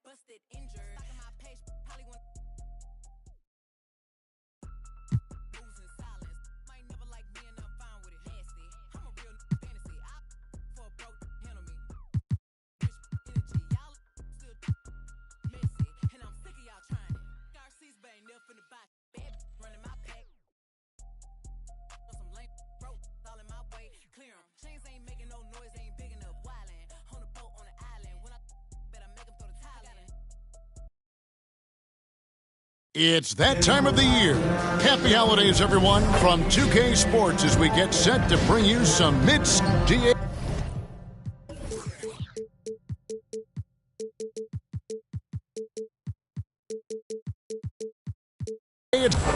busted, injured. Stuck in my page, probably want losing silence. Might never like me and I'm fine with it. Nasty. I'm a real fantasy. I for a broke handle me. Rich energy, y'all still messy, and I'm sick of y'all trying it. RC's bang, never finna buy bad running my pack. Some lame broke all in my way. Clear 'em. Chains ain't making no noise, ain't big enough. Wildin' on the boat on the island. When I bet I make 'em throw the Thailand. It's that time of the year. Happy holidays, everyone, from 2K Sports as we get set to bring you some Mitts DA.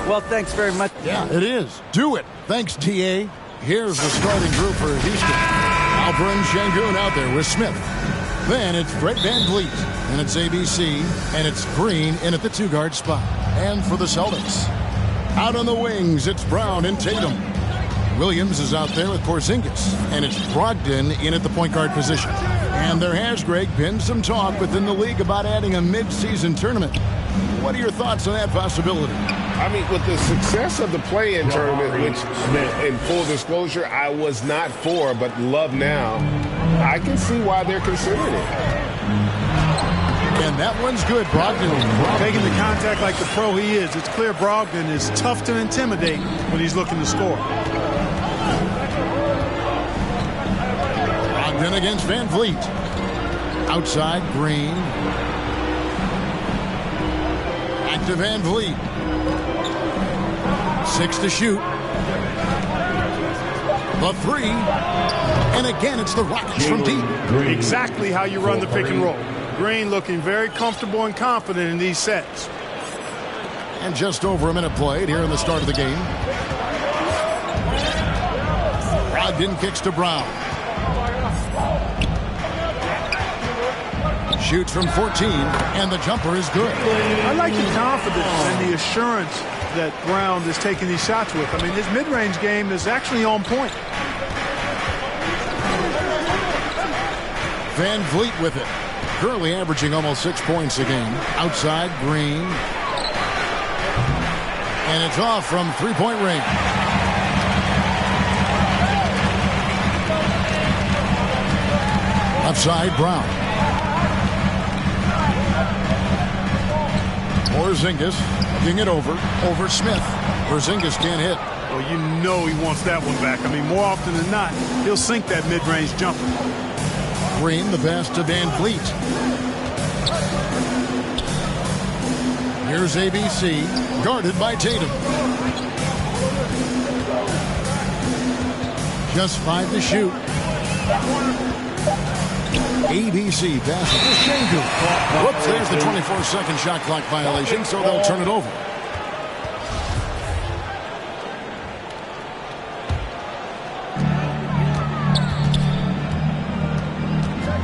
Well, thanks very much. Yeah, it is. Do it. Thanks, TA. Here's the starting group for Houston. Alperin Şengün out there with Smith. Then it's Brett Van Vliet, and it's ABC, and it's Green in at the two-guard spot. And for the Celtics, out on the wings, it's Brown and Tatum. Williams is out there with Porzingis, and it's Brogdon in at the point guard position. And there has, Greg, been some talk within the league about adding a mid-season tournament. What are your thoughts on that possibility? I mean, with the success of the play-in tournament, which, in full disclosure, I was not for, but love now, I can see why they're considering it. And that one's good. Brogdon taking the contact like the pro he is. It's clear Brogdon is tough to intimidate when he's looking to score. Brogdon against Van Vliet. Outside, Green. Back to Van Vliet. 6 to shoot. The three. And again, it's the Rockets from deep. Exactly how you run the pick and roll. Green looking very comfortable and confident in these sets. And just over a minute played here in the start of the game. Brogdon kicks to Brown. Shoots from 14, and the jumper is good. I like the confidence and the assurance that Brown is taking these shots with. I mean, his mid-range game is actually on point. Van Vliet with it. Currently averaging almost 6 points a game. Outside, Green. And it's off from three-point range. Left side, Brown. Porzingis getting it over Smith. Porzingis can't hit. Well, you know he wants that one back. I mean, more often than not, he'll sink that mid-range jumper. Green, the pass to Van Vliet. Here's ABC, guarded by Tatum. Just 5 to shoot. ABC passes to Şengün. Whoops, there's the 24-second shot clock violation, so they'll turn it over.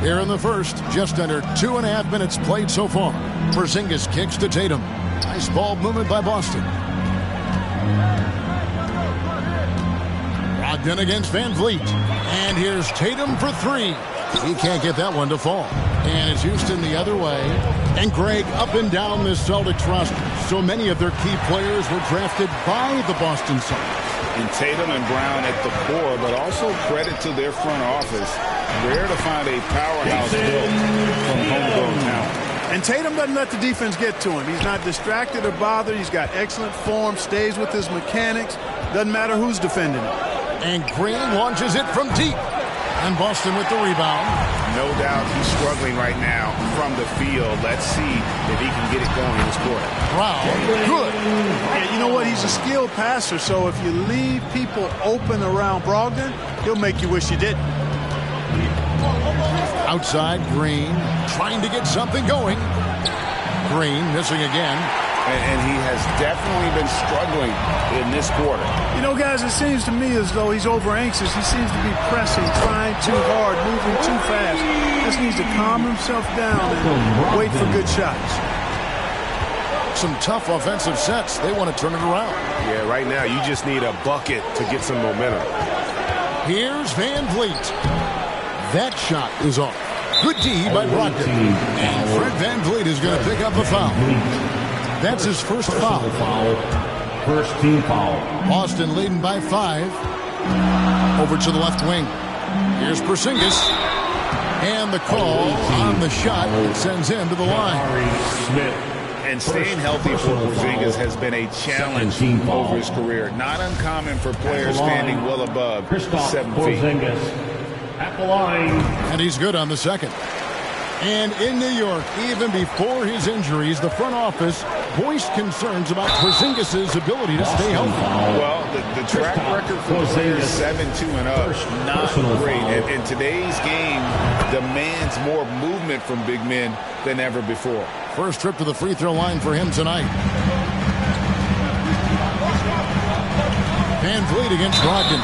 Here in the first, just under 2.5 minutes played so far. Porzingis kicks to Tatum. Nice ball movement by Boston. Brogdon against Van Vliet. And here's Tatum for three. He can't get that one to fall. And it's Houston the other way. And Greg, up and down this Celtics roster, so many of their key players were drafted by the Boston Celtics. And Tatum and Brown at the core, but also credit to their front office. Rare to find a powerhouse built from homegrown talent. And Tatum doesn't let the defense get to him. He's not distracted or bothered. He's got excellent form, stays with his mechanics. Doesn't matter who's defending him. And Green launches it from deep. And Boston with the rebound. No doubt he's struggling right now from the field. Let's see if he can get it going in this quarter. Brown, good. Yeah, you know what? He's a skilled passer, so if you leave people open around Brogdon, he'll make you wish you didn't. Outside, Green, trying to get something going. Green missing again. And he has definitely been struggling in this quarter. You know, guys, it seems to me as though he's over-anxious. He seems to be pressing, trying too hard, moving too fast. Just needs to calm himself down and wait for good shots. Some tough offensive sets. They want to turn it around. Yeah, right now you just need a bucket to get some momentum. Here's Van Vliet. That shot is off. Good D by Brogdon. And Fred Van Vliet is going to pick up a foul. That's his first foul. First team foul. Boston leading by 5. Over to the left wing. Here's Porzingis. And the call on the shot sends him to the line. Smith. And staying healthy for Porzingis has been a challenge over his career. Not uncommon for players standing well above 7 feet. At the line. And he's good on the second. And in New York, even before his injuries, the front office voiced concerns about Porzingis' ability to stay healthy. Well, the track record for players 7-2 and up, not great. And today's game demands more movement from big men than ever before. First trip to the free throw line for him tonight. Van Vliet against Brogdon.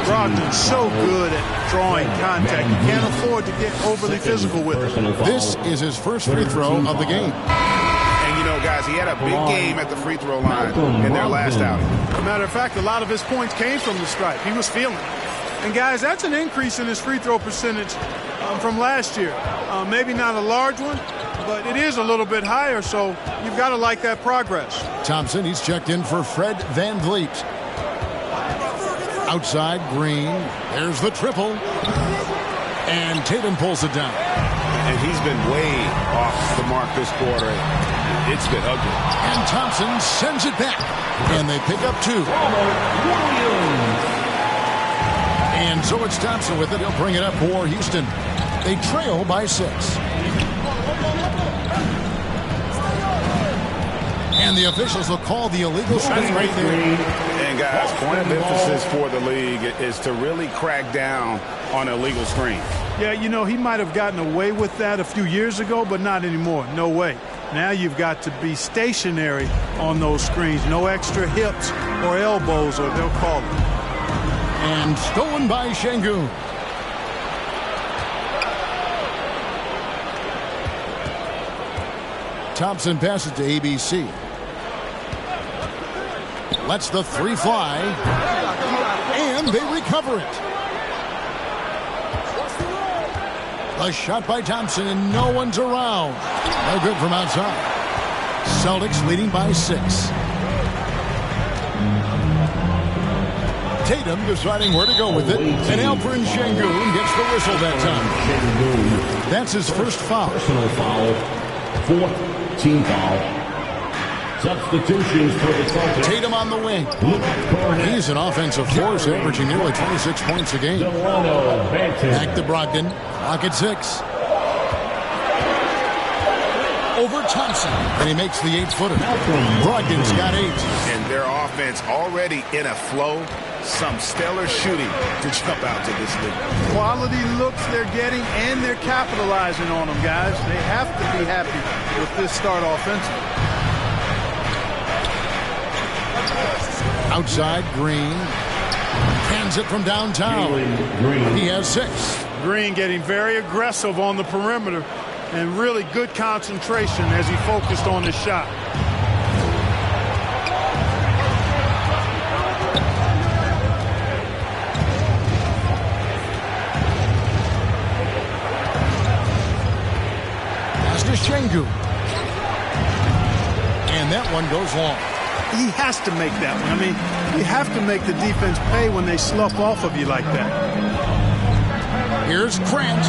Brogdon's so good at drawing contact. You can't afford to get overly physical with him. This is his first free throw of the game. And, you know, guys, he had a big game at the free throw line in their last outing. As a matter of fact, a lot of his points came from the stripe. He was feeling it. And, guys, that's an increase in his free throw percentage from last year. Maybe not a large one, but it is a little bit higher, so you've got to like that progress. Thompson, he's checked in for Fred Van Vliet. Outside, Green. There's the triple. And Tatum pulls it down. And he's been way off the mark this quarter. It's been ugly. And Thompson sends it back. And they pick up 2. And so it's Thompson with it. He'll bring it up for Houston. They trail by 6. And the officials will call the illegal screen right there. And guys, point of emphasis for the league is to really crack down on illegal screens. Yeah, you know, he might have gotten away with that a few years ago, but not anymore. No way. Now you've got to be stationary on those screens. No extra hips or elbows, or they'll call it. And stolen by Şengün. Thompson passes to ABC. Lets the 3 fly. And they recover it. A shot by Thompson, and no one's around. No good from outside. Celtics leading by 6. Tatum deciding where to go with it. And Alperen Şengün gets the whistle that time. That's his first foul. Personal foul. 4th team foul. Substitutions for the Celtics. Tatum on the wing. He's an offensive force, averaging nearly 26 points a game. Back to Brogdon. Clock at 6. Over Thompson. And he makes the 8-footer. Brogdon's got 8. And their offense already in a flow. Some stellar shooting to jump out to this league. Quality looks they're getting, and they're capitalizing on them, guys. They have to be happy with this start offensively. Outside, Green. Hands it from downtown. He has 6. Green getting very aggressive on the perimeter and really good concentration as he focused on his shot. Pass to Şengün. And that one goes long. He has to make that one. I mean, you have to make the defense pay when they slough off of you like that. Here's Grant.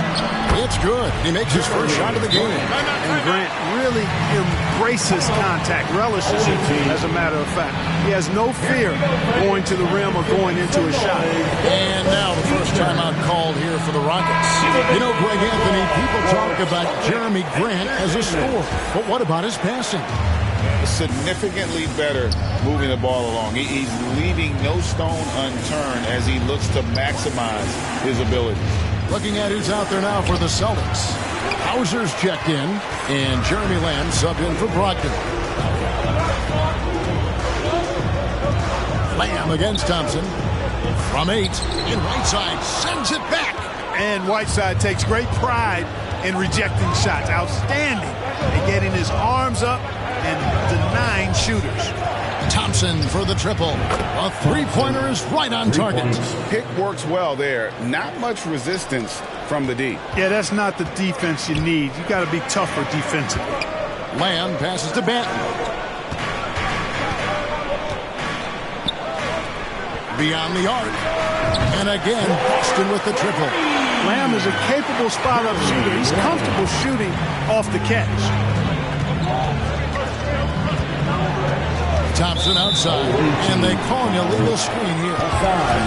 It's good. He makes his first shot of the game. And Grant really embraces contact, relishes it, as a matter of fact. He has no fear going to the rim or going into a shot. And now the first timeout called here for the Rockets. You know, Greg Anthony, people talk about Jeremy Grant as a scorer, but what about his passing? Significantly better moving the ball along. He's leaving no stone unturned as he looks to maximize his abilities. Looking at who's out there now for the Celtics. Hauser's checked in, and Jeremy Lamb subbed in for Brogdon. Lamb against Thompson. From 8, and Whiteside sends it back. And Whiteside takes great pride in rejecting shots. Outstanding at getting his arms up and denying shooters. Thompson for the triple. A 3-pointer is right on target. Pick works well there. Not much resistance from the D. Yeah, that's not the defense you need. You got to be tougher defensively. Lamb passes to Banton. Beyond the arc. And again, Boston with the triple. Lamb is a capable spot-up shooter. He's comfortable shooting off the catch. Thompson outside, and they call an illegal screen here.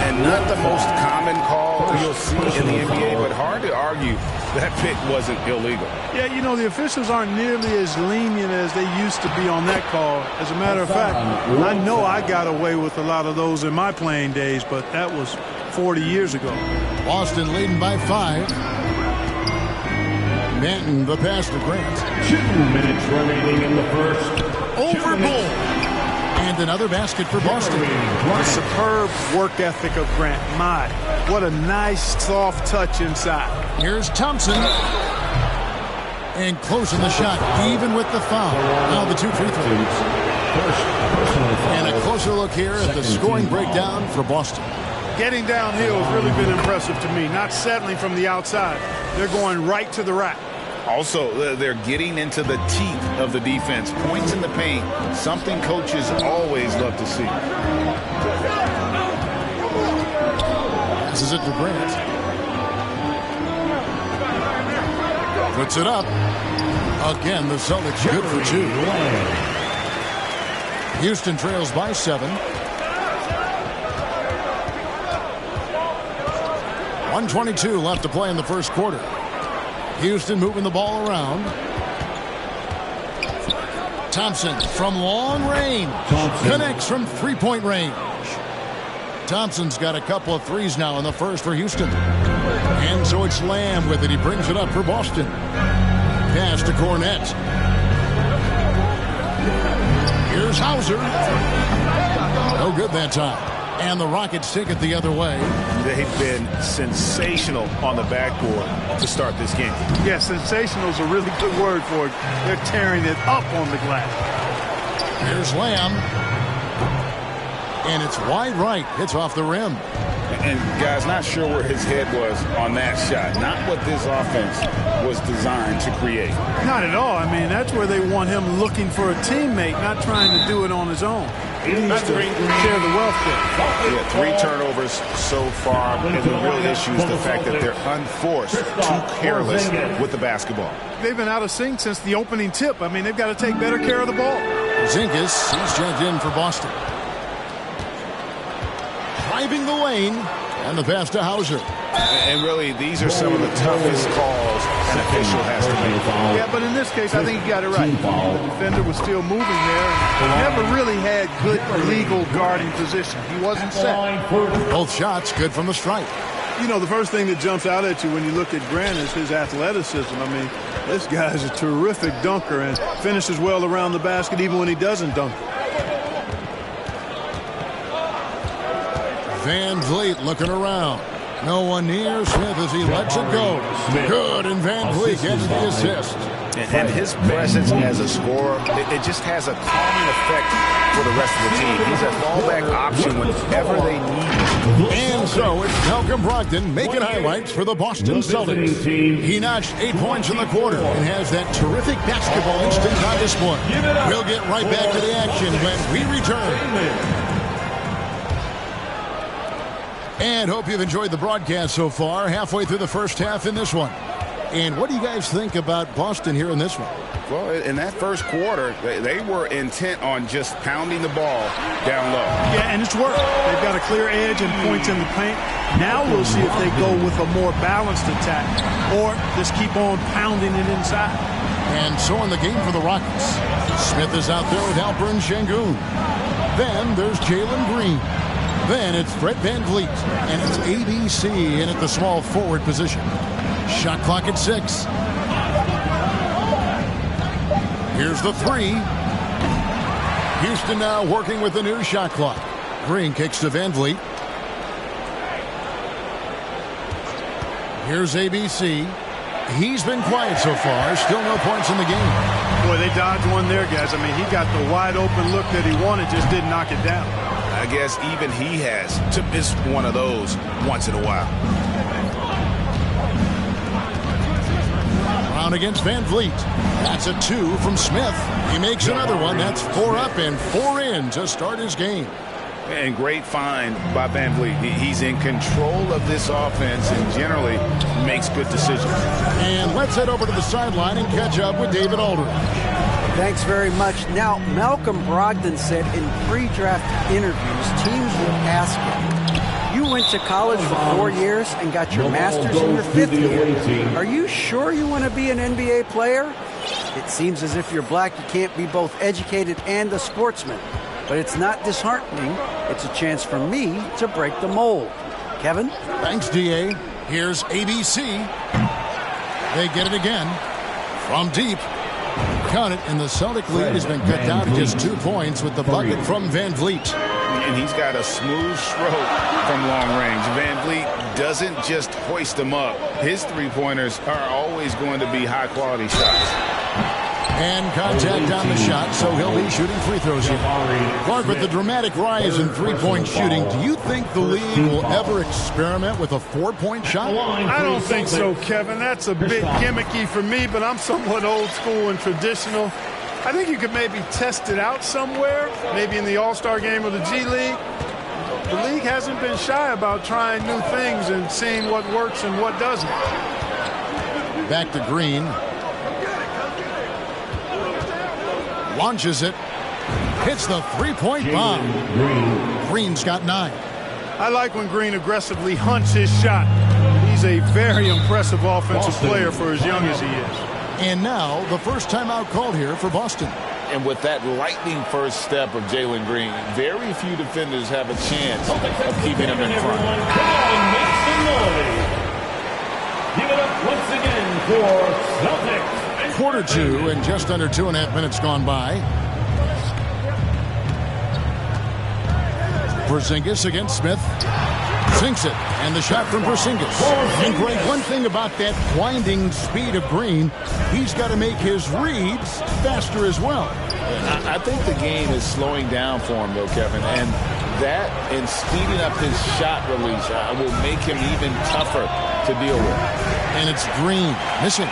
And not the most common call you'll see in the NBA, but hard to argue that pick wasn't illegal. Yeah, you know, the officials aren't nearly as lenient as they used to be on that call. As a matter of fact, I know I got away with a lot of those in my playing days, but that was 40 years ago. Boston leading by 5. Banton, the pass to Grant. 2 minutes remaining in the first. Over Bull. And another basket for Boston. The superb work ethic of Grant. My, what a nice, soft touch inside. Here's Thompson. And closing the shot, even with the foul. Now the 2 free throws. And a closer look here at the scoring breakdown for Boston. Getting downhill has really been impressive to me. Not settling from the outside. They're going right to the rack. Also, they're getting into the teeth of the defense. Points in the paint, something coaches always love to see. This is it to Grant. Puts it up. Again, the Celtics good for 2. Houston trails by 7. 1:22 left to play in the first quarter. Houston moving the ball around. Thompson from long range. Connects from three-point range. Thompson's got a couple of threes now in the first for Houston. And so it's Lamb with it. He brings it up for Boston. Pass to Cornette. Here's Hauser. No good that time. And the Rockets take it the other way. They've been sensational on the backboard to start this game. Yeah, sensational is a really good word for it. They're tearing it up on the glass. Here's Lamb. And it's wide right. Hits off the rim. And, guys, not sure where his head was on that shot. Not what this offense was designed to create. Not at all. I mean, that's where they want him looking for a teammate, not trying to do it on his own. He needs to share the wealth there. Yeah, 3 turnovers so far. And the real issue is the fact that they're unforced, too careless with the basketball. They've been out of sync since the opening tip. I mean, they've got to take better care of the ball. Zingas, he's checked in for Boston. Driving the lane, and the pass to Hauser. And really, these are some of the toughest calls an official has to make. Yeah, but in this case, I think he got it right. The defender was still moving there. Never really had good legal guarding position. He wasn't set. Both shots good from the stripe. You know, the first thing that jumps out at you when you look at Grant is his athleticism. I mean, this guy's a terrific dunker and finishes well around the basket even when he doesn't dunk. Van Vliet looking around. No one near Smith as he lets it go. Good, and Van Vliet gets the assist. And his presence as a scorer, it just has a calming effect for the rest of the team. He's a fallback option whenever they need him. And so it's Malcolm Brogdon making highlights for the Boston Celtics. He notched 8 points in the quarter and has that terrific basketball instinct on display. We'll get right back to the action when we return. And hope you've enjoyed the broadcast so far. Halfway through the first half in this one. And what do you guys think about Boston here in this one? Well, in that first quarter, they were intent on just pounding the ball down low. Yeah, and it's worked. They've got a clear edge and points in the paint. Now we'll see if they go with a more balanced attack or just keep on pounding it inside. And so in the game for the Rockets, Smith is out there with Alperen Şengün. Then there's Jalen Green. Then it's Fred VanVleet, and it's ABC in at the small forward position. Shot clock at 6. Here's the 3. Houston now working with the new shot clock. Green kicks to VanVleet. Here's ABC. He's been quiet so far. Still no points in the game. Boy, they dodged one there, guys. I mean, he got the wide open look that he wanted, just didn't knock it down. I guess even he has to miss one of those once in a while. Brown against Van Vliet. That's a 2 from Smith. He makes another one. That's 4 up and 4 in to start his game. And great find by Van Vliet. He's in control of this offense and generally makes good decisions. And let's head over to the sideline and catch up with David Aldridge. Thanks very much. Now, Malcolm Brogdon said in pre-draft interviews, teams would ask him, you went to college for 4 years and got your master's in your 5th year. Are you sure you want to be an NBA player? It seems as if you're black, you can't be both educated and a sportsman. But it's not disheartening. It's a chance for me to break the mold. Kevin? Thanks, D.A. Here's ABC. They get it again from deep. Count it, and the Celtic lead has been cut down to just 2 points with the bucket from Van Vliet. And he's got a smooth stroke from long range. Van Vliet doesn't just hoist them up. His three-pointers are always going to be high-quality shots. And contact on the shot, so he'll be shooting free throws here. Clark, with the dramatic rise in three-point shooting, do you think the league will ever experiment with a 4-point shot? I don't think so, Kevin. That's a bit gimmicky for me, but I'm somewhat old school and traditional. I think you could maybe test it out somewhere, maybe in the All-Star game or the G League. The league hasn't been shy about trying new things and seeing what works and what doesn't. Back to Green. Launches it. Hits the three-point bomb. Green's got 9. I like when Green aggressively hunts his shot. He's a very impressive offensive player for as young as he is. And now the first timeout called here for Boston. And with that lightning first step of Jalen Green, very few defenders have a chance of keeping him in front. Come on, make some noise. Give it up once again for Celtics. Quarter 2 and just under 2.5 minutes gone by. Porzingis against Smith. Sinks it. And the shot from Porzingis. And Greg, one thing about that winding speed of Green, he's got to make his reads faster as well. I think the game is slowing down for him, though, Kevin. And that and speeding up his shot release will make him even tougher to deal with. And it's Green missing.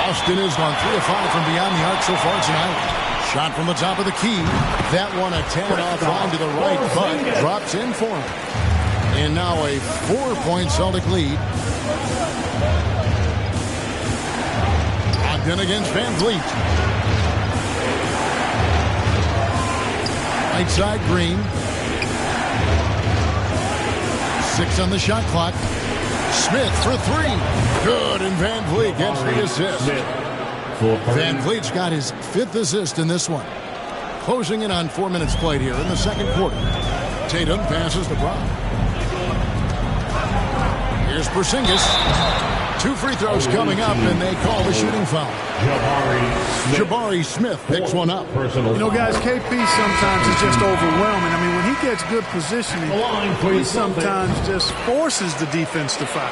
Boston has gone 3 of 5 from beyond the arc so far tonight. Shot from the top of the key. That one a 10 off line to the right, but drops in for him. And now a 4-point Celtic lead. Ogden against Van Vliet. Right side, Green. 6 on the shot clock. Smith for 3. Good, and Van Vliet gets the assist. Van Vliet's got his 5th assist in this one. Closing in on 4 minutes played here in the second quarter. Tatum passes to Brown. Here's Porzingis. 2 free throws coming up, and they call the shooting foul. Jabari Smith picks one up. You know, guys, KP sometimes is just overwhelming. I mean, when he gets good positioning, he sometimes just forces the defense to foul.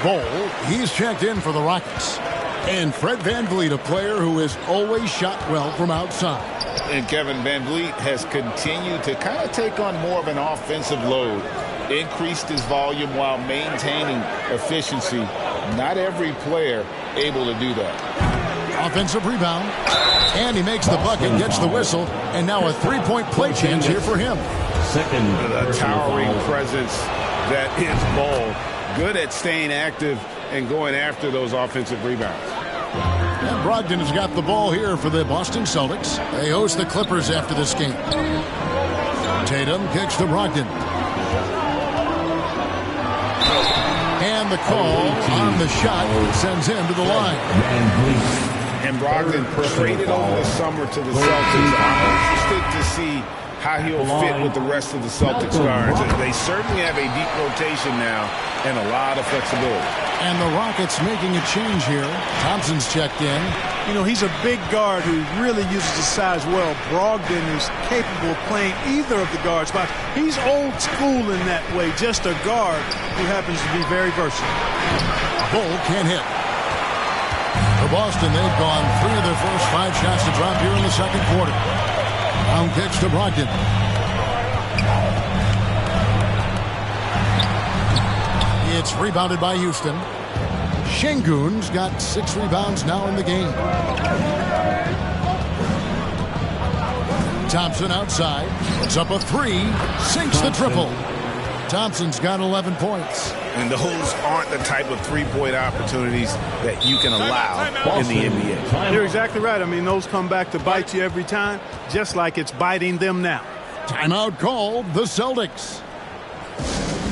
Bol, he's checked in for the Rockets. And Fred VanVleet, a player who has always shot well from outside. And Kevin, VanVleet has continued to kind of take on more of an offensive load. Increased his volume while maintaining efficiency. Not every player able to do that. Offensive rebound. And he makes the bucket, gets the whistle, and now a 3-point play chance here for him. The towering presence that is Bol. Good at staying active and going after those offensive rebounds. And Brogdon has got the ball here for the Boston Celtics. They host the Clippers after this game. Tatum kicks to Brogdon. And the call on the shot sends him to the line. And Brogdon traded over the summer to the Celtics. I'm interested to see how he'll fit with the rest of the Celtics guards. They certainly have a deep rotation now and a lot of flexibility. And the Rockets making a change here. Thompson's checked in. You know, he's a big guard who really uses his size well. Brogdon is capable of playing either of the guards, but he's old school in that way, just a guard who happens to be very versatile. Bol can't hit. For Boston, they've gone 3 of their first 5 shots to drop here in the second quarter. Brown kicks to Brogdon. It's rebounded by Houston. Şengün's got 6 rebounds now in the game. Thompson outside, puts up a 3, sinks the triple. Thompson's got 11 points. And those aren't the type of three-point opportunities that you can allow in the NBA. You're exactly right. I mean, those come back to bite you every time, just like it's biting them now. Timeout called, the Celtics.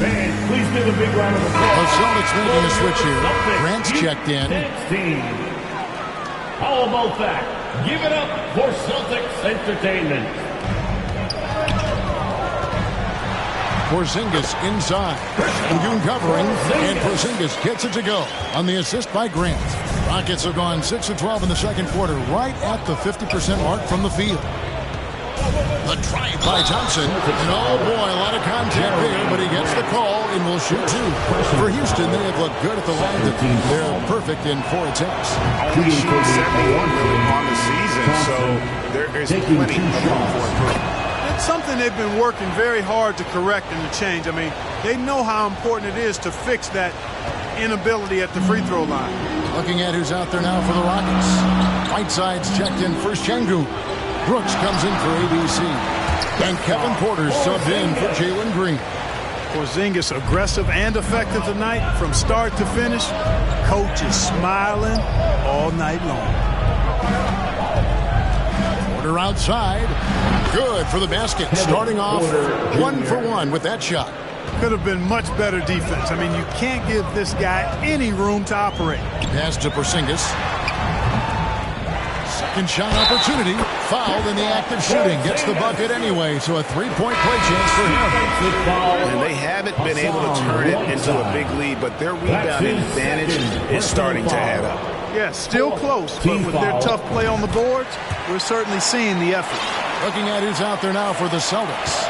Fans, please give a big round of The applause. Celtics making a switch here. Grant's checked in. 16. How about that? Give it up for Celtics Entertainment. Porzingis inside. Şengün covering, and Porzingis gets it to go on the assist by Grant. Rockets have gone 6 of 12 in the second quarter, right at the 50% mark from the field. The drive by Thompson, and oh boy, a lot of contact there, but he gets the call and will shoot 2. For Houston, they have looked good at the line. They're perfect in 4 attempts. Only shooting 71 really on the season, so there is plenty of room for improvement. It's something they've been working very hard to correct and to change. I mean, they know how important it is to fix that inability at the free throw line. Looking at who's out there now for the Rockets. Whiteside's checked in for Şengün. Brooks comes in for ABC. And Kevin Porter's subbed in for Jalen Green. Porzingis aggressive and effective tonight from start to finish. Coach is smiling all night long. Porter outside. Good for the basket. Starting off 1 for 1 with that shot. Could have been much better defense. I mean, you can't give this guy any room to operate. Pass to Porzingis. Second shot opportunity. Fouled in the act of shooting. Gets the bucket anyway, so a 3-point play chance for him. And they haven't been able to turn it into a big lead, but their rebounding advantage is starting to add up. Yeah, still close, but with their tough play on the boards, we're certainly seeing the effort. Looking at who's out there now for the Celtics.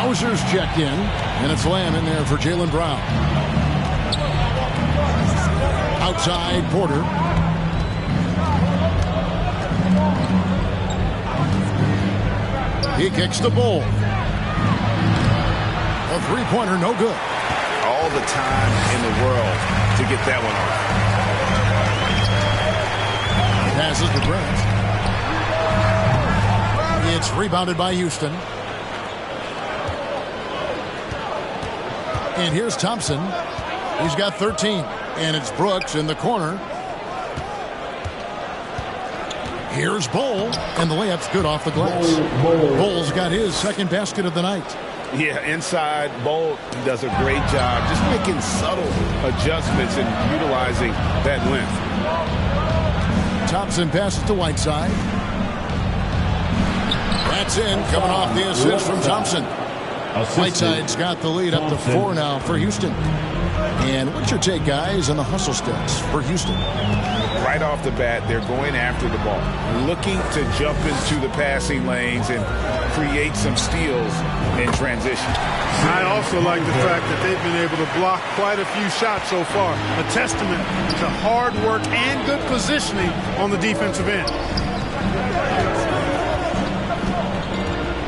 Hauser's checked in, and it's Lamb in there for Jaylen Brown. Outside, Porter. He kicks the ball. A three-pointer, no good. All the time in the world to get that one off. Passes to Grant. It's rebounded by Houston. And here's Thompson. He's got 13. And it's Brooks in the corner. Here's Bol. And the layup's good off the glass. Bol's got his second basket of the night. Yeah, inside, Bol does a great job just making subtle adjustments and utilizing that length. Thompson passes to Whiteside. That's in, coming off the assist from Thompson. Whiteside's got the lead up to 4 now for Houston. And what's your take, guys, on the hustle steps for Houston? Right off the bat, they're going after the ball, looking to jump into the passing lanes and create some steals in transition. I also like the fact that they've been able to block quite a few shots so far. A testament to hard work and good positioning on the defensive end.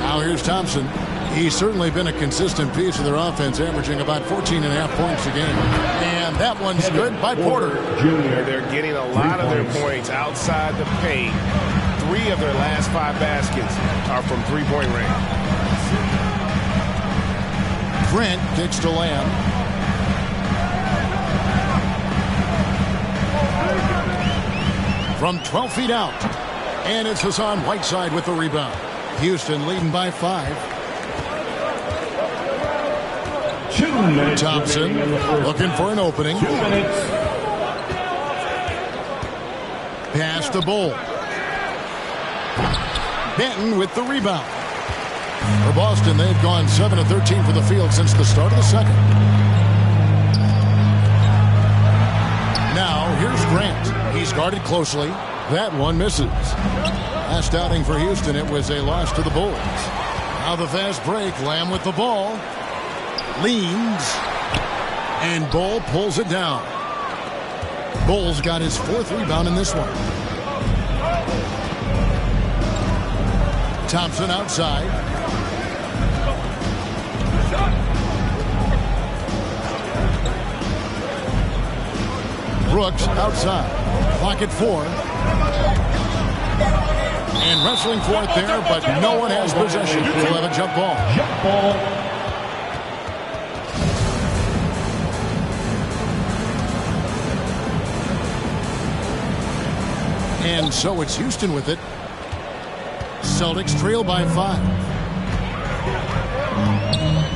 Now here's Thompson. He's certainly been a consistent piece of their offense, averaging about 14.5 points a game. And that one's good by Porter. They're getting a lot of their points outside the paint. 3 of their last 5 baskets are from three-point range. Grant kicks to Lamb. From 12 feet out. And it's Hassan Whiteside with the rebound. Houston leading by 5. Thompson looking for an opening. 2 minutes. Pass to Bol. Benton with the rebound. For Boston, they've gone 7 of 13 for the field since the start of the second. Now, here's Grant. He's guarded closely. That one misses. Last outing for Houston, it was a loss to the Bulls. Now the fast break. Lamb with the ball. Leans. And Bol pulls it down. Bol's got his 4th rebound in this one. Thompson outside. Brooks outside. Clock at 4. And wrestling for it there, but no one has possession. We'll have a jump ball. Jump ball. And so it's Houston with it. Celtics trail by 5.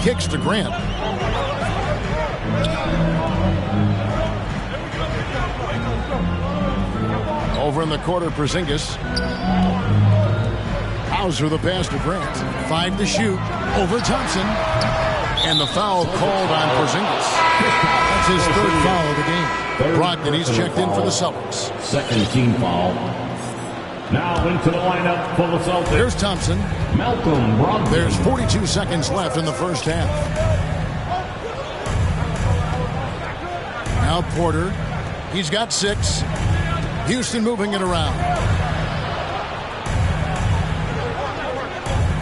Kicks to Grant. Over in the corner, Porzingis. Hauser the pass to Grant. 5 to shoot. Over Thompson. And the foul called on Porzingis. That's his 3rd foul of the game. Brogdon, he's checked in for the Celtics. 2nd team foul. Now into the lineup for the Celtics. There's Thompson. Malcolm Brogdon. There's 42 seconds left in the first half. Now Porter. He's got 6. Houston moving it around.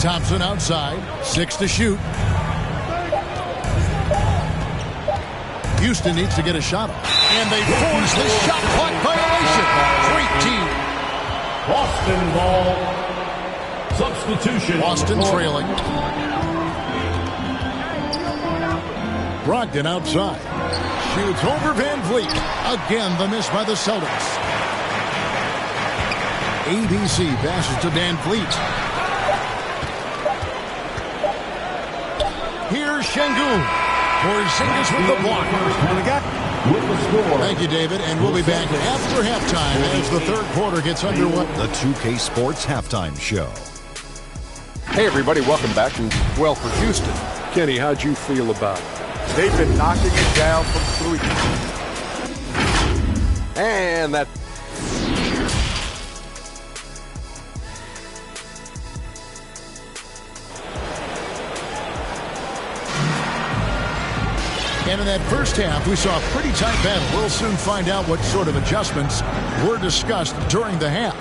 Thompson outside. 6 to shoot. Houston needs to get a shot off. And they force the shot clock violation. Great team. Boston ball. Substitution. Boston trailing. Brogdon outside. Shoots over Van Vliet. Again, the miss by the Celtics. ABC passes to Van Vliet. Here's Şengün. Porzingis with the block. With the score. Thank you, David. And we'll be back after halftime as the 3rd quarter gets underway. The 2K Sports Halftime Show. Hey, everybody. Welcome back. And, well, for Houston, Kenny, how'd you feel about it? They've been knocking it down from 3. And that... And in that first half, we saw a pretty tight battle. We'll soon find out what sort of adjustments were discussed during the half.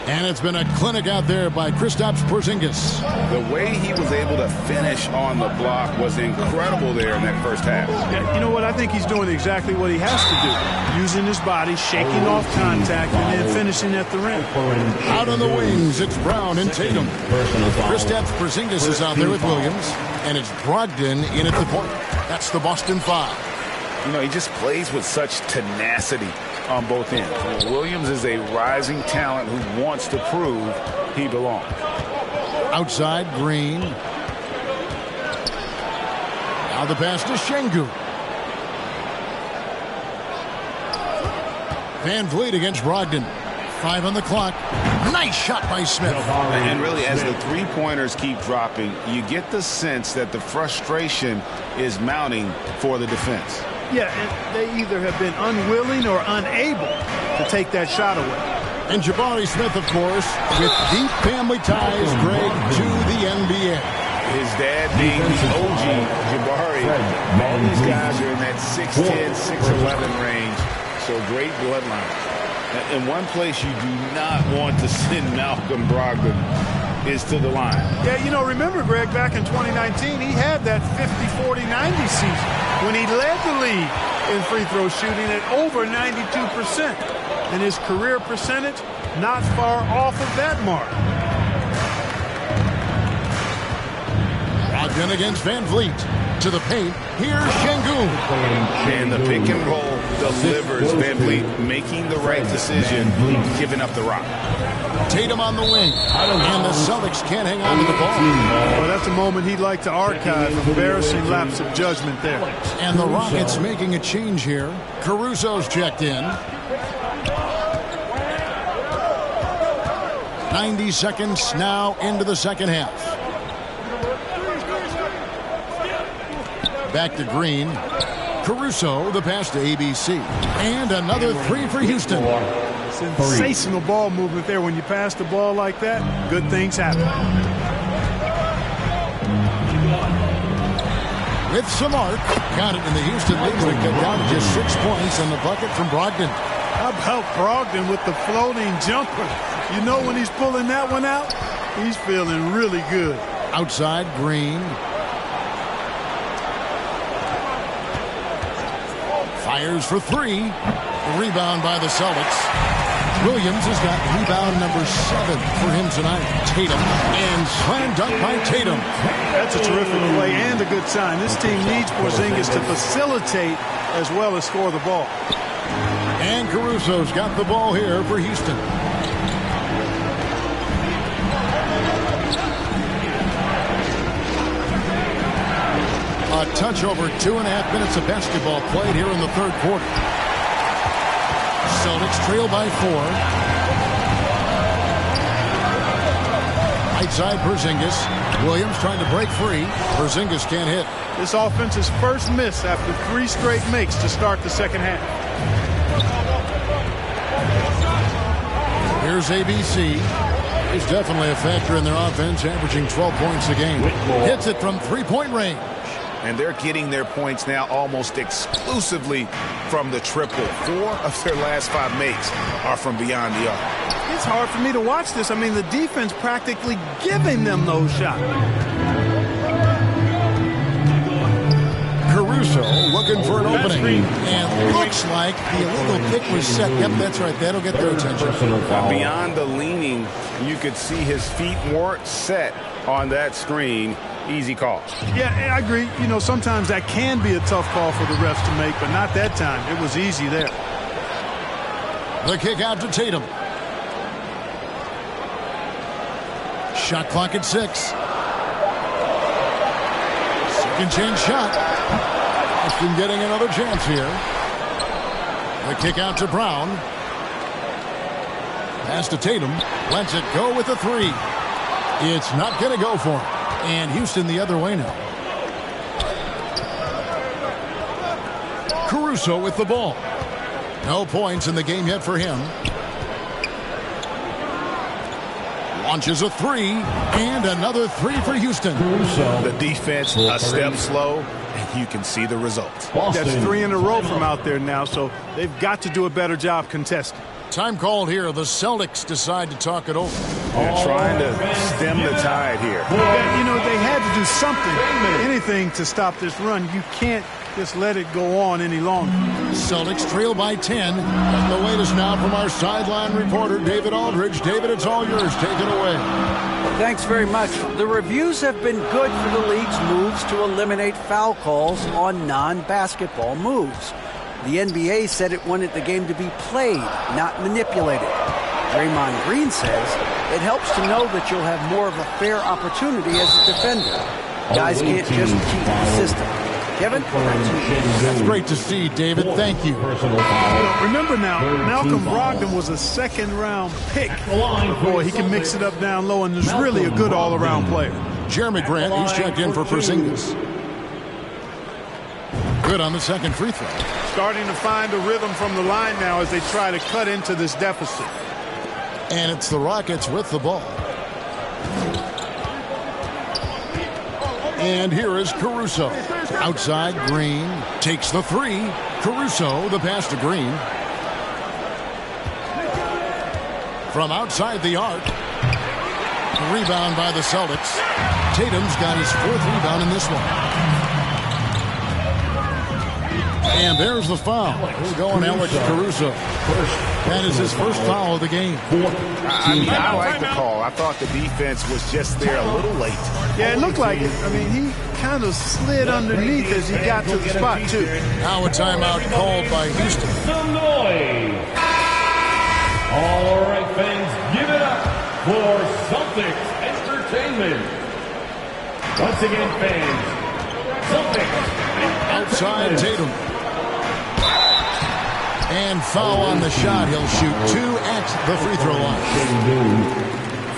And it's been a clinic out there by Kristaps Porzingis. The way he was able to finish on the block was incredible there in that first half. Yeah, you know what? I think he's doing exactly what he has to do. Using his body, shaking off contact, and then finishing at the rim. Out on the wings, it's Brown and Tatum. Kristaps Porzingis is out there with Williams. And it's Brogdon in at the point. That's the Boston 5. You know, he just plays with such tenacity on both ends. Williams is a rising talent who wants to prove he belongs. Outside, Green. Now the pass to Şengün. Van Vliet against Brogdon. 5 on the clock. Nice shot by Smith. And really, as the three-pointers keep dropping, you get the sense that the frustration is mounting for the defense. Yeah, and they either have been unwilling or unable to take that shot away. And Jabari Smith, of course, with deep family ties, Greg, to the NBA. His dad being the OG Jabari. All these guys are in that 6'10", 6'11 range. So great bloodline. And one place you do not want to send Malcolm Brogdon is to the line. Yeah, you know, remember, Greg, back in 2019, he had that 50-40-90 season when he led the league in free throw shooting at over 92%. And his career percentage not far off of that mark. Brogdon against Van Vliet. To the paint. Here's Şengün. And the pick and roll delivers. Van Vliet making the right decision, giving up the rock. Tatum on the wing. And the Celtics can't hang on to the ball. Well, that's a moment he'd like to archive. Embarrassing lapse of judgment there. And the Rockets making a change here. Caruso's checked in. 90 seconds now into the second half. Back to Green. Caruso, the pass to ABC. And another 3 for Houston. Sensational ball movement there. When you pass the ball like that, good things happen. With some arc. Got it in the Houston leads to get down to just 6 points and the bucket from Brogdon. How about Brogdon with the floating jumper? You know when he's pulling that one out, he's feeling really good. Outside, Green. Fires for 3. Rebound by the Celtics. Williams has got rebound number 7 for him tonight. Tatum, and slam dunk by Tatum. That's a terrific play and a good sign. This team needs Porzingis to facilitate as well as score the ball. And Caruso's got the ball here for Houston. A touch over 2.5 minutes of basketball played here in the third quarter. Celtics trail by 4. Right side Porzingis. Williams trying to break free. Porzingis can't hit. This offense's first miss after 3 straight makes to start the second half. Here's ABC. He's definitely a factor in their offense, averaging 12 points a game. Hits it from 3-point range. And they're getting their points now almost exclusively from the triple. 4 of their last 5 makes are from beyond the arc. It's hard for me to watch this. I mean, the defense practically giving them those shots. Caruso looking for an opening. And looks like the illegal pick was set. Yep, that's right. That'll get their attention. Beyond the leaning, you could see his feet weren't set on that screen. Easy call. Yeah, I agree. You know, sometimes that can be a tough call for the refs to make, but not that time. It was easy there. The kick out to Tatum. Shot clock at 6. Second chance shot. Austin getting another chance here. The kick out to Brown. Pass to Tatum. Lets it go with a 3. It's not going to go for him. And Houston the other way now. Caruso with the ball. No points in the game yet for him. Launches a 3. And another 3 for Houston. The defense a step slow, and you can see the results. That's 3 in a row from out there now, so they've got to do a better job contesting. Time called here. The Celtics decide to talk it over. They're trying to stem the tide here. You know, they had to do something, anything to stop this run. You can't just let it go on any longer. Celtics trail by 10. And the latest now from our sideline reporter, David Aldridge. David, it's all yours. Take it away. Thanks very much. The reviews have been good for the league's moves to eliminate foul calls on non-basketball moves. The NBA said it wanted the game to be played, not manipulated. Draymond Green says it helps to know that you'll have more of a fair opportunity as a defender. Guys can't just cheat the system. Kevin, that's great to see, David. Thank you. Remember now, Malcolm Brogdon was a second-round pick. Boy, he can mix it up down low, and is really a good all-around player. Jeremy Grant, he's checked in for Porzingis. Good on the second free throw. Starting to find a rhythm from the line now as they try to cut into this deficit. And it's the Rockets with the ball. And here is Caruso. Outside, Green takes the 3. Caruso, the pass to Green. From outside the arc. Rebound by the Celtics. Tatum's got his 4th rebound in this one. And there's the foul. We're going Alex Caruso. That is his first foul of the game. I like the call. I thought the defense was just there a little late. Yeah, it looked like it. I mean, he kind of slid underneath as he got to the spot, too. Now a timeout called by Houston. Some noise. All right, fans, give it up for Celtics Entertainment. Once again, fans, Celtics. Outside Tatum. And foul on the shot. He'll shoot 2 at the free throw line.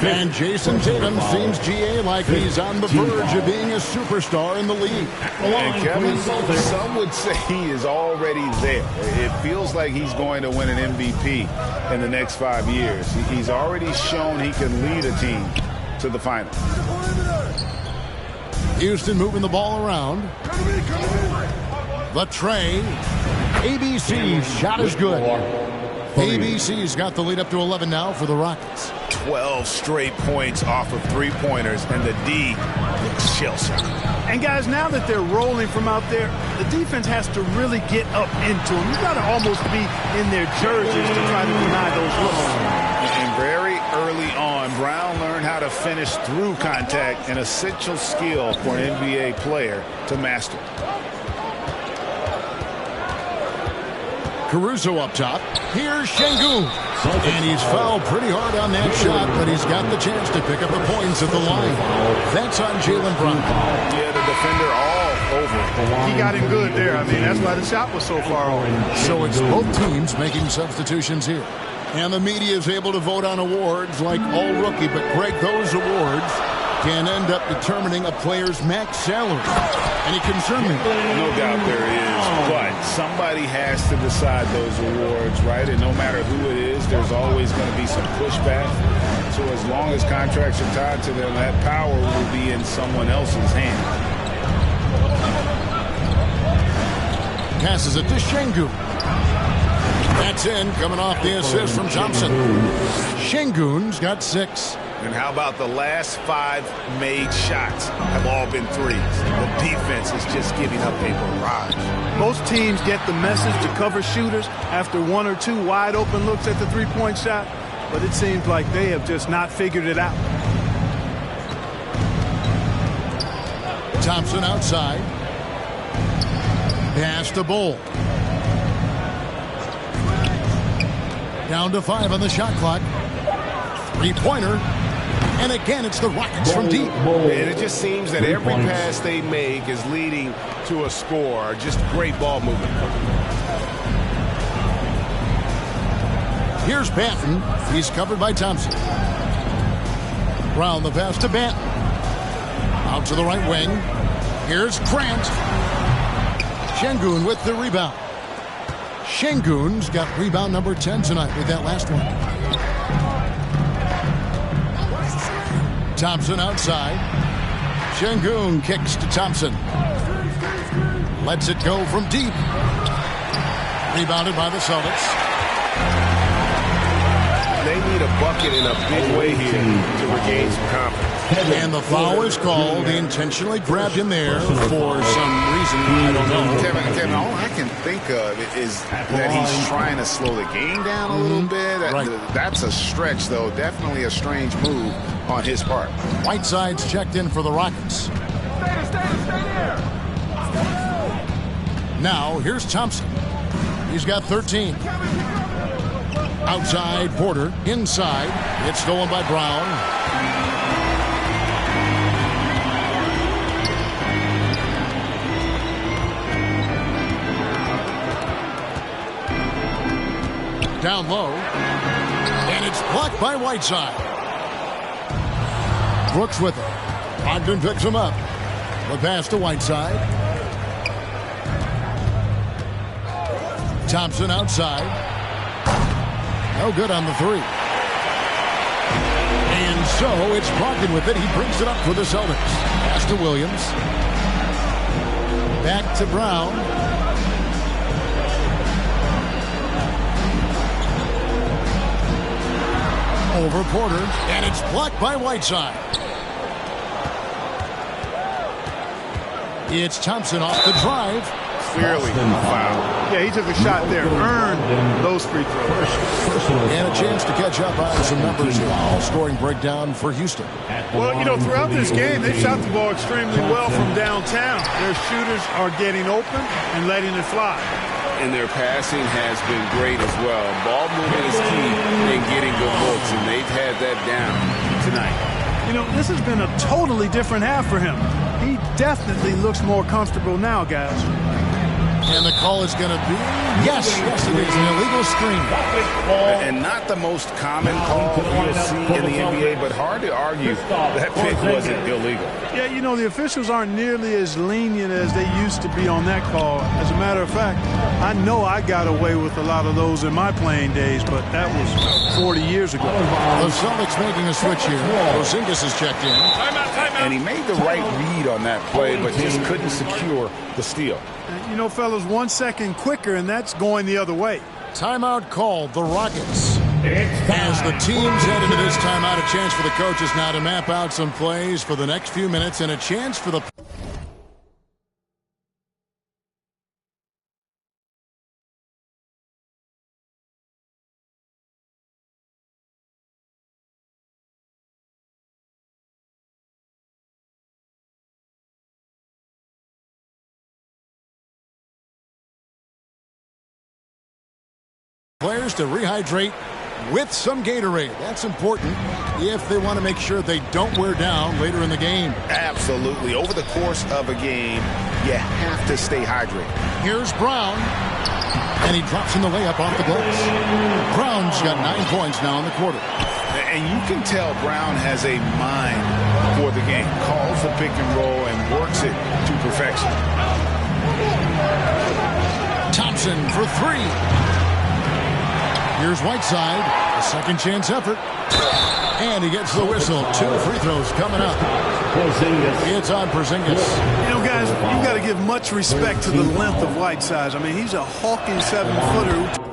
And Jason Tatum seems, GA, like he's on the verge of being a superstar in the league. And Kevin, some would say he is already there. It feels like he's going to win an MVP in the next 5 years. He's already shown he can lead a team to the finals. Houston moving the ball around. The tray. ABC's shot is good. ABC's got the lead up to 11 now for the Rockets. 12 straight points off of three-pointers, and the D looks shell-shocked. And guys, now that they're rolling from out there, the defense has to really get up into them. You got to almost be in their jerseys to try to deny those looks. And very early on, Brown learned how to finish through contact, an essential skill for an NBA player to master. Caruso up top. Here's Şengün. And he's fouled pretty hard on that shot, but he's got the chance to pick up the points at the line. That's on Jaylen Brown. Yeah, the defender all over. He got him good there. I mean, that's why the shot was so far off. So it's both teams making substitutions here. And the media is able to vote on awards like All Rookie, but Greg, those awards can end up determining a player's max salary. Any concern there? No doubt there is, but somebody has to decide those awards, right? And no matter who it is, there's always going to be some pushback. So as long as contracts are tied to them, that power will be in someone else's hand. Passes it to Şengün. That's in, coming off the assist from Thompson. Şengün's got 6. And how about the last 5 made shots have all been threes? The defense is just giving up a barrage. Most teams get the message to cover shooters after 1 or 2 wide open looks at the three-point shot, but it seems like they have just not figured it out. Thompson outside. Pass to Bull. Down to 5 on the shot clock. Three-pointer. And again, it's the Rockets from deep. And it just seems that every pass they make is leading to a score. Just great ball movement. Here's Banton. He's covered by Thompson. Brown the pass to Banton. Out to the right wing. Here's Grant. Şengün with the rebound. Şengün's got rebound number 10 tonight with that last one. Thompson outside. Şengün kicks to Thompson. Lets it go from deep. Rebounded by the Celtics. They need a bucket in a big way here to regain some confidence. And the foul is called. He intentionally grabbed him there for some reason. I don't know. Kevin, all I can think of is that he's trying to slow the game down a little bit. Right. That's a stretch, though. Definitely a strange move on his part. Whiteside's checked in for the Rockets. Stay there. Now, here's Thompson. He's got 13. Outside, Porter. Inside. It's stolen by Brown. Down low. And it's blocked by Whiteside. Brooks with it. Ogden picks him up. The pass to Whiteside. Thompson outside. No good on the 3. And so it's Brogdon with it. He brings it up for the Celtics. Pass to Williams. Back to Brown. Over Porter. And it's blocked by Whiteside. It's Thompson off the drive. Clearly a foul. Yeah, he took a shot there. Earned those free throws. And a chance to catch up on some numbers here. All-scoring breakdown for Houston. Well, you know, throughout this game, they shot the ball extremely well from downtown. Their shooters are getting open and letting it fly. And their passing has been great as well. Ball movement is key in getting good looks, and they've had that down tonight. You know, this has been a totally different half for him. He definitely looks more comfortable now, guys. And the call is going to be, yes, it is an illegal screen. And not the most common call you'll see in the NBA, but hard to argue that pick wasn't illegal. Yeah, you know, the officials aren't nearly as lenient as they used to be on that call. As a matter of fact, I know I got away with a lot of those in my playing days, but that was 40 years ago. The Celtics making a switch here. Porzingis is checked in. And he made the right read on that play, but just couldn't secure the steal. And, you know, fellas, 1 second quicker, and that's going the other way. Timeout called, the Rockets. As the teams head into this timeout, a chance for the coaches now to map out some plays for the next few minutes and a chance for the players to rehydrate with some Gatorade. That's important if they want to make sure they don't wear down later in the game. Absolutely. Over the course of a game, you have to stay hydrated. Here's Brown, and he drops in the layup off the glass. Brown's got 9 points now in the quarter. And you can tell Brown has a mind for the game. Calls the pick and roll and works it to perfection. Thompson for 3. Here's Whiteside, a second chance effort. And he gets the whistle. 2 free throws coming up. It's on Porzingis. You know, guys, you've got to give much respect to the length of Whiteside. I mean, he's a hulking 7-footer.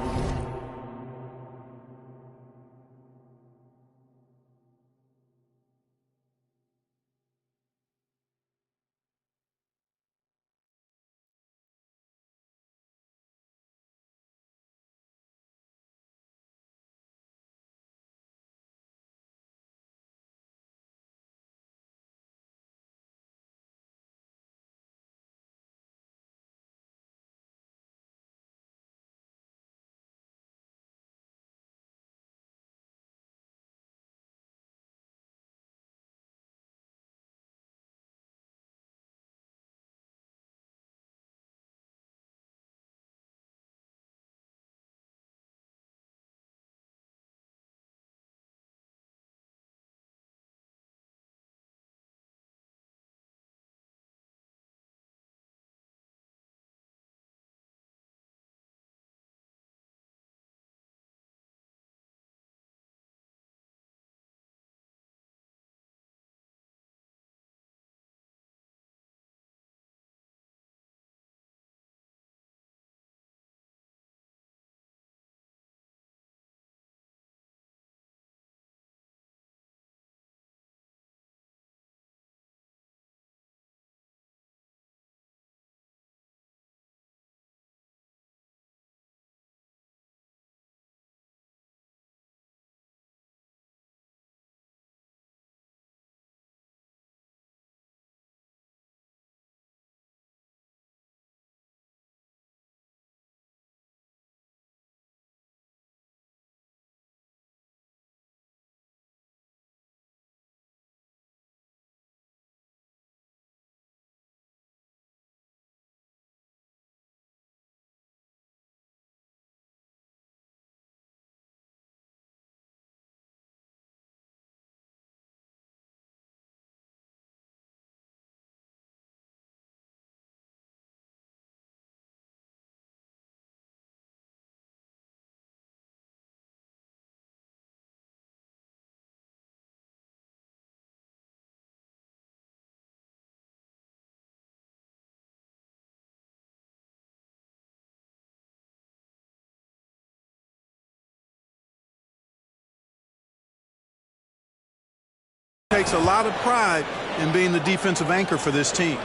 Takes a lot of pride in being the defensive anchor for this team.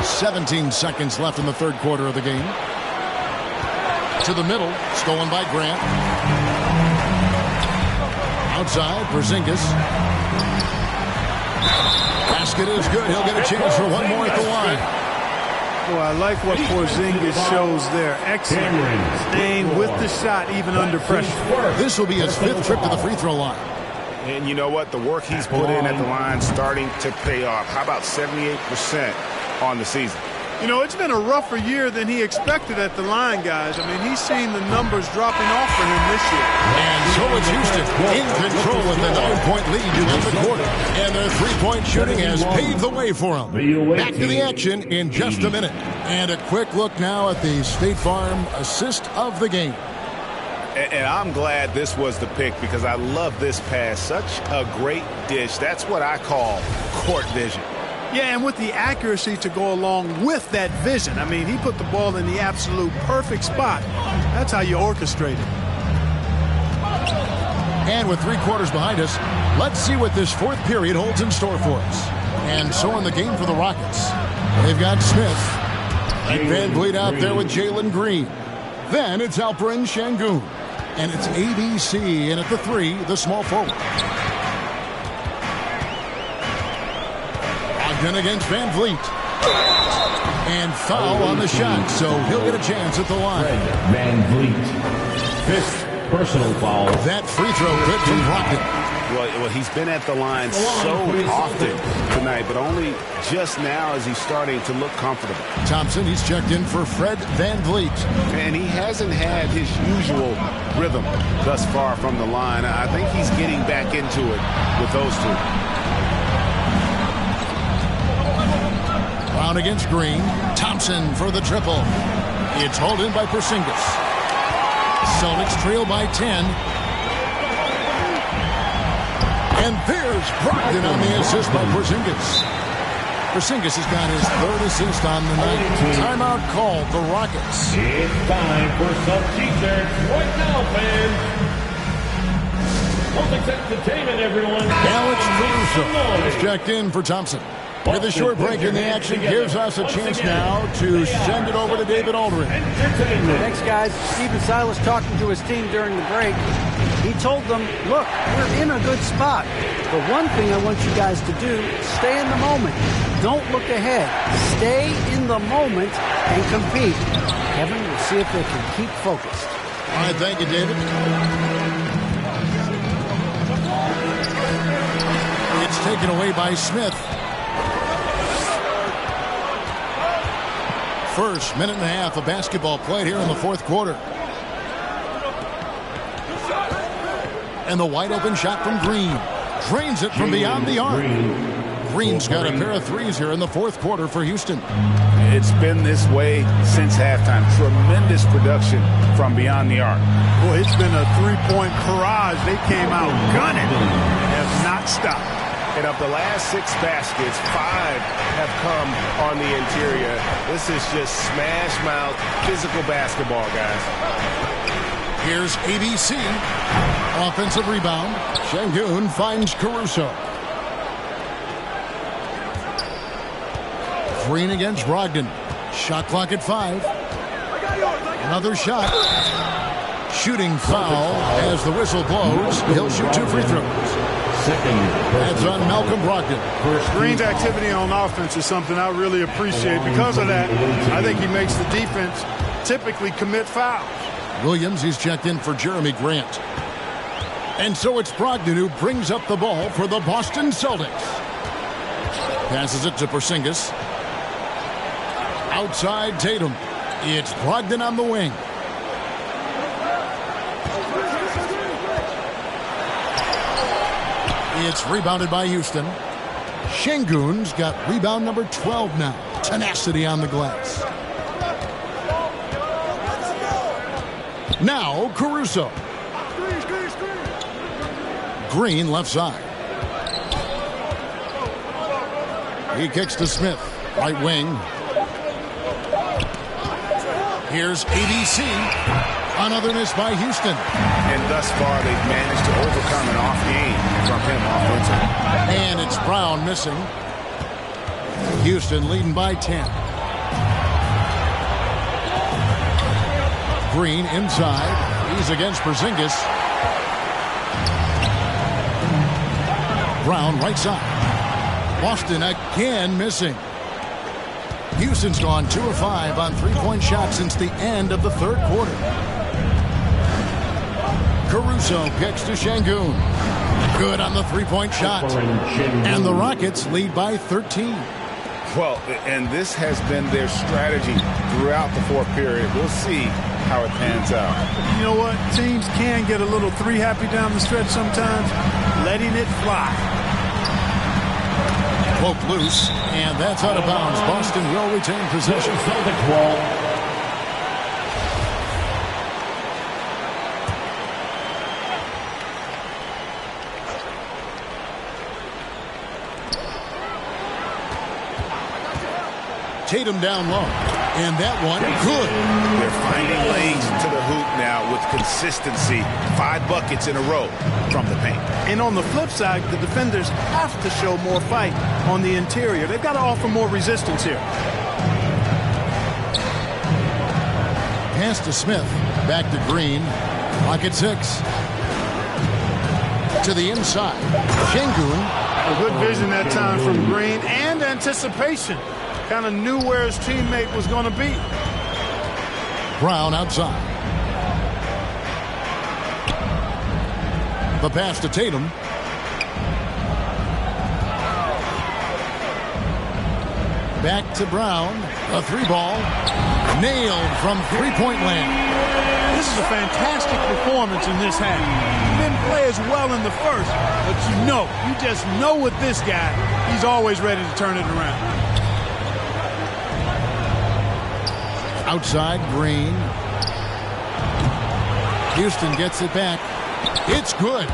17 seconds left in the third quarter of the game. To the middle, stolen by Grant. Outside, Porzingis. Basket is good. He'll get a chance for one more at the line. Well, I like what Porzingis shows there. Excellent. Staying with the shot even under pressure. This will be his 5th trip to the free throw line. And you know what? The work he's put in at the line starting to pay off. How about 78% on the season? You know, it's been a rougher year than he expected at the line, guys. I mean, he's seen the numbers dropping off for him this year. And so it's Houston in control with the 9-point lead to end the quarter. And their three-point shooting has paved the way for them. Back to the action in just a minute. And a quick look now at the State Farm assist of the game. And I'm glad this was the pick because I love this pass. Such a great dish. That's what I call court vision. Yeah, and with the accuracy to go along with that vision. I mean, he put the ball in the absolute perfect spot. That's how you orchestrate it. And with 3 quarters behind us, let's see what this 4th period holds in store for us. And so in the game for the Rockets, they've got Smith and Van Vliet out there with Jalen Green. Then it's Alperen Şengün. And it's ABC, and at the 3, the small forward. Ogden against Van Vliet. And foul on the shot, so he'll get a chance at the line. Van Vliet. 5th personal foul. That free throw good from Brogdon. Well, he's been at the line so often tonight, but only just now is he starting to look comfortable. Thompson, he's checked in for Fred Van Vliet. And he hasn't had his usual rhythm thus far from the line. I think he's getting back into it with those two. Brown against Green. Thompson for the triple. It's hauled in by Porzingis. Celtics trail by 10. And there's Brogdon on the assist by Porzingis. Porzingis has got his 3rd assist on the night. Timeout called the Rockets. It's time for some t-shirts right now, fans. Celtics entertainment, everyone. Alex Caruso is checked in for Thompson. With a short break in the action, gives us a chance now to send it over to David Aldridge. Thanks, guys. Stephen Silas talking to his team during the break. He told them, look, we're in a good spot. The one thing I want you guys to do, stay in the moment. Don't look ahead. Stay in the moment and compete. Kevin, we'll see if they can keep focused. All right, thank you, David. It's taken away by Smith. First minute and a half of basketball played here in the 4th quarter. And the wide open shot from Green. Drains it from beyond the arc. Green's got a pair of threes here in the 4th quarter for Houston. It's been this way since halftime. Tremendous production from beyond the arc. Boy, it's been a 3-point barrage. They came out gunning and have not stopped. And of the last 6 baskets, 5 have come on the interior. This is just smash mouth physical basketball, guys. Here's ABC. Offensive rebound. Şengün finds Caruso. Green against Brogdon. Shot clock at 5. Another shot. Shooting foul as the whistle blows. He'll shoot 2 free throws. That's on Malcolm Brogdon. Green's activity on offense is something I really appreciate. Because of that, I think he makes the defense typically commit fouls. Williams, he's checked in for Jeremy Grant. And so it's Brogdon who brings up the ball for the Boston Celtics. Passes it to Porzingis. Outside Tatum. It's Brogdon on the wing. It's rebounded by Houston. Şengün's got rebound number 12 now. Tenacity on the glass. Now Caruso. Green left side. He kicks to Smith. Right wing. Here's ABC. Another miss by Houston. And thus far, they've managed to overcome an off game from him offensively. And it's Brown missing. Houston leading by 10. Green inside. He's against Porzingis. Brown right side. Boston again missing. Houston's gone 2 of 5 on 3-point shots since the end of the 3rd quarter. Caruso kicks to Şengün. Good on the 3-point shot. And the Rockets lead by 13. Well, and this has been their strategy throughout the 4th period. We'll see how it pans out. You know what? Teams can get a little 3-happy down the stretch sometimes. Letting it fly. Poke loose, and that's out of bounds. Boston will retain possession. Tatum down low. And that one, good. They're finding lanes to the hoop now with consistency. 5 buckets in a row from the paint. And on the flip side, the defenders have to show more fight on the interior. They've got to offer more resistance here. Pass to Smith. Back to Green. Clock at 6. To the inside. Şengün. A good vision that time from Green and anticipation. Kind of knew where his teammate was going to be. Brown outside. The pass to Tatum. Back to Brown. A 3-ball. Nailed from three-point land. This is a fantastic performance in this half. He didn't play as well in the first, but you just know with this guy, he's always ready to turn it around. Outside, Green. Houston gets it back. It's good.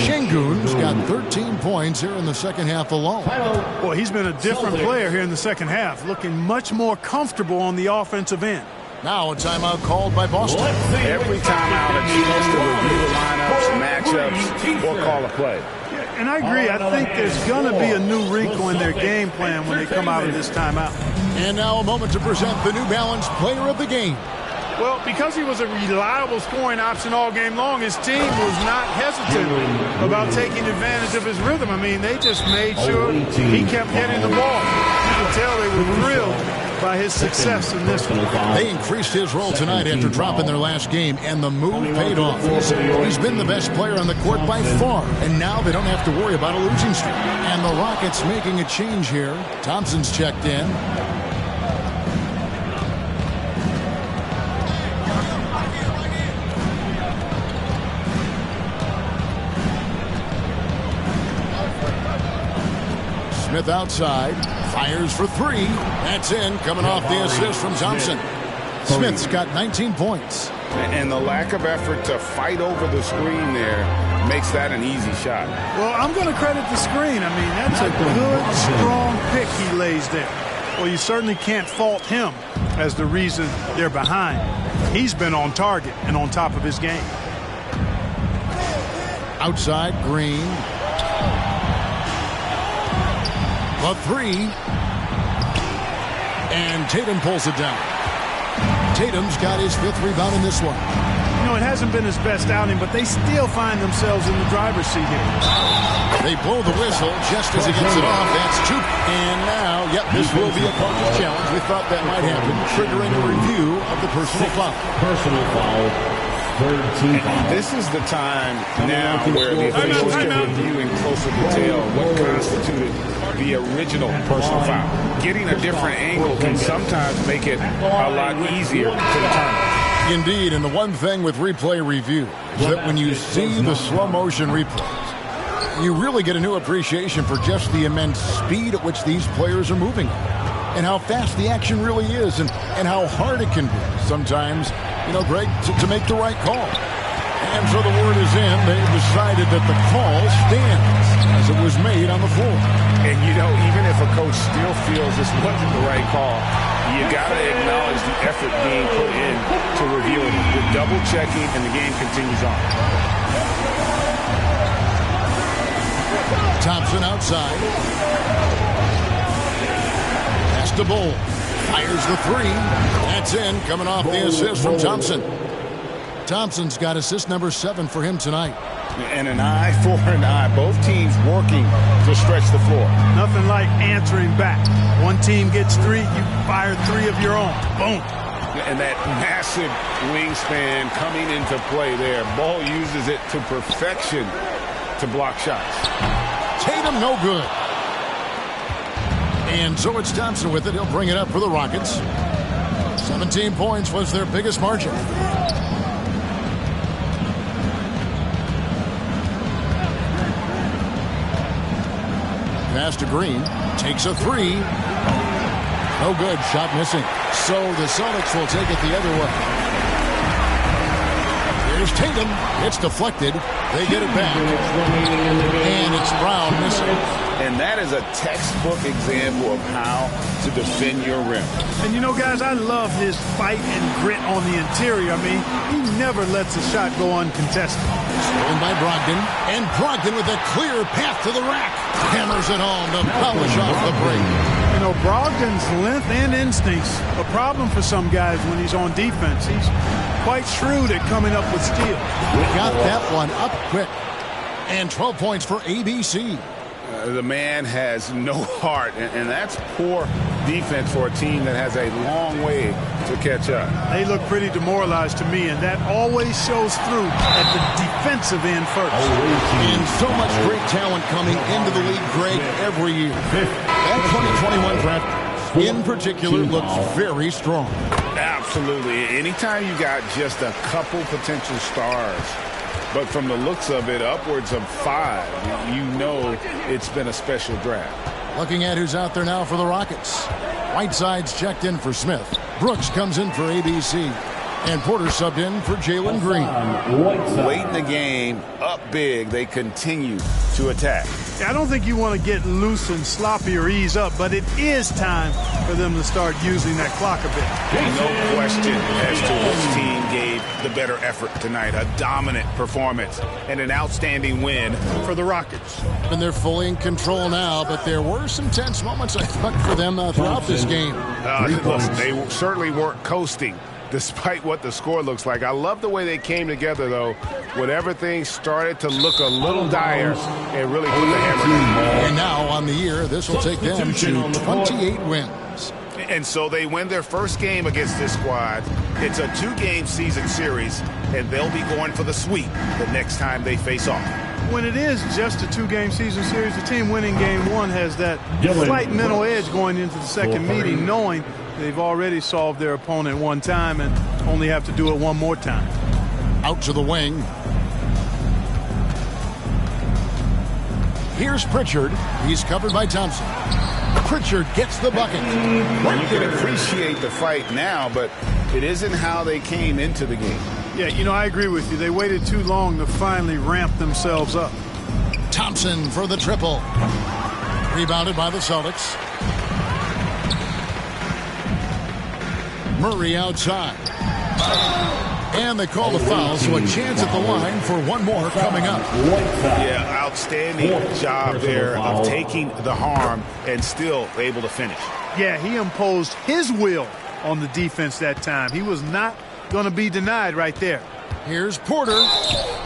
Şengün's got 13 points here in the second half alone. Well, he's been a different player here in the second half, looking much more comfortable on the offensive end. Now a timeout called by Boston. Every timeout, a chance to review the lineups, matchups, or call a play. And I agree. I think there's going to be a new wrinkle in their game plan when they come out of this timeout. And now a moment to present the New Balance Player of the Game. Well, because he was a reliable scoring option all game long, his team was not hesitant about taking advantage of his rhythm. I mean, they just made sure he kept getting the ball. You can tell they were thrilled by his success in this one. They increased his role tonight after dropping their last game, and the move paid off. He's been the best player on the court by far, and now they don't have to worry about a losing streak. And the Rockets making a change here. Thompson's checked in. Smith outside, fires for 3. That's in, coming off the assist from Thompson. Smith's got 19 points. And the lack of effort to fight over the screen there makes that an easy shot. Well, I'm going to credit the screen. I mean, that's a good, strong pick he lays there. Well, you certainly can't fault him as the reason they're behind. He's been on target and on top of his game. Outside, Green. A 3. And Tatum pulls it down. Tatum's got his 5th rebound in this one. You know, it hasn't been his best outing, but they still find themselves in the driver's seat here. They blow the whistle just as he gets it off. That's 2. And now, this will be a coach's challenge. We thought that might happen, triggering a review of the personal foul. Personal foul. And this is the time now where the officials can review in closer detail what constituted the original personal foul. Getting a different angle can sometimes make it a lot easier to determine. Indeed, and the one thing with replay review is that when you see the slow motion replays, you really get a new appreciation for just the immense speed at which these players are moving and how fast the action really is and how hard it can be sometimes, Greg, to make the right call. And so the word is in. They've decided that the call stands as it was made on the floor. And, even if a coach still feels this wasn't the right call, you got to acknowledge the effort being put in to review it. The double checking, and the game continues on. Thompson outside. Pass to Bull. Fires the 3. That's in, coming off the assist from Thompson. Thompson's got assist number 7 for him tonight. And an eye for an eye. Both teams working to stretch the floor. Nothing like answering back. One team gets 3, you fire 3 of your own. Boom. And that massive wingspan coming into play there. Ball uses it to perfection to block shots. Tatum no good. And so it's Thompson with it. He'll bring it up for the Rockets. 17 points was their biggest margin. Pass to Green. Takes a 3. No good. Shot missing. So the Celtics will take it the other way. Here's Tatum. It's deflected. They get it back. And Alex Brown missing. And that is a textbook example of how to defend your rim. And you know, guys, I love his fight and grit on the interior. I mean, he never lets a shot go uncontested. Stolen by Brogdon, and Brogdon with a clear path to the rack. Hammers it home to polish off the break. You know, Brogdon's length and instincts, a problem for some guys when he's on defense. He's quite shrewd at coming up with steals. Got that one up quick. And 12 points for ABC. The man has no heart, and that's poor defense for a team that has a long way to catch up. They look pretty demoralized to me, and that always shows through at the defensive end first. And so much great talent coming into the league, Greg, every year. That 2021 draft, in particular, looks very strong. Absolutely. Anytime you got just a couple potential stars, but from the looks of it, upwards of 5, you know it's been a special draft. Looking at who's out there now for the Rockets. Whiteside's checked in for Smith. Brooks comes in for ABC. And Porter subbed in for Jalen Green. Late in the game, up big, they continue to attack. I don't think you want to get loose and sloppy or ease up, but it is time for them to start using that clock a bit. No question as to which team gave the better effort tonight. A dominant performance and an outstanding win for the Rockets. And they're fully in control now, but there were some tense moments, I thought, for them throughout this game. Listen, they certainly weren't coasting, despite what the score looks like. I love the way they came together, though, when everything started to look a little dire and really put the hammer down. And now on the year, this will take them to 28 wins. And so they win their first game against this squad. It's a 2-game season series, and they'll be going for the sweep the next time they face off. When it is just a 2-game season series, the team winning game 1 has that slight mental edge going into the second meeting, knowing they've already solved their opponent one time and only have to do it one more time. Out to the wing. Here's Pritchard. He's covered by Thompson. Pritchard gets the bucket. Well, you can appreciate the fight now, but it isn't how they came into the game. Yeah, you know, I agree with you. They waited too long to finally ramp themselves up. Thompson for the triple. Rebounded by the Celtics. Murray outside. And they call the foul, so a chance at the line for one more coming up. Yeah, outstanding job there of taking the harm and still able to finish. Yeah, he imposed his will on the defense that time. He was not going to be denied right there. Here's Porter.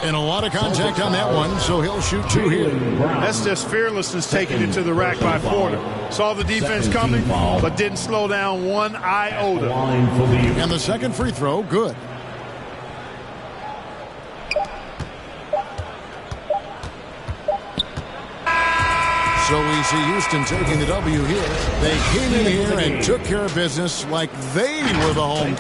And a lot of contact on that one, so he'll shoot 2 here. That's just fearlessness taking it to the rack by Porter. Saw the defense coming, but didn't slow down one iota. And the second free throw, good. So we see Houston taking the W here. They came in here and took care of business like they were the home.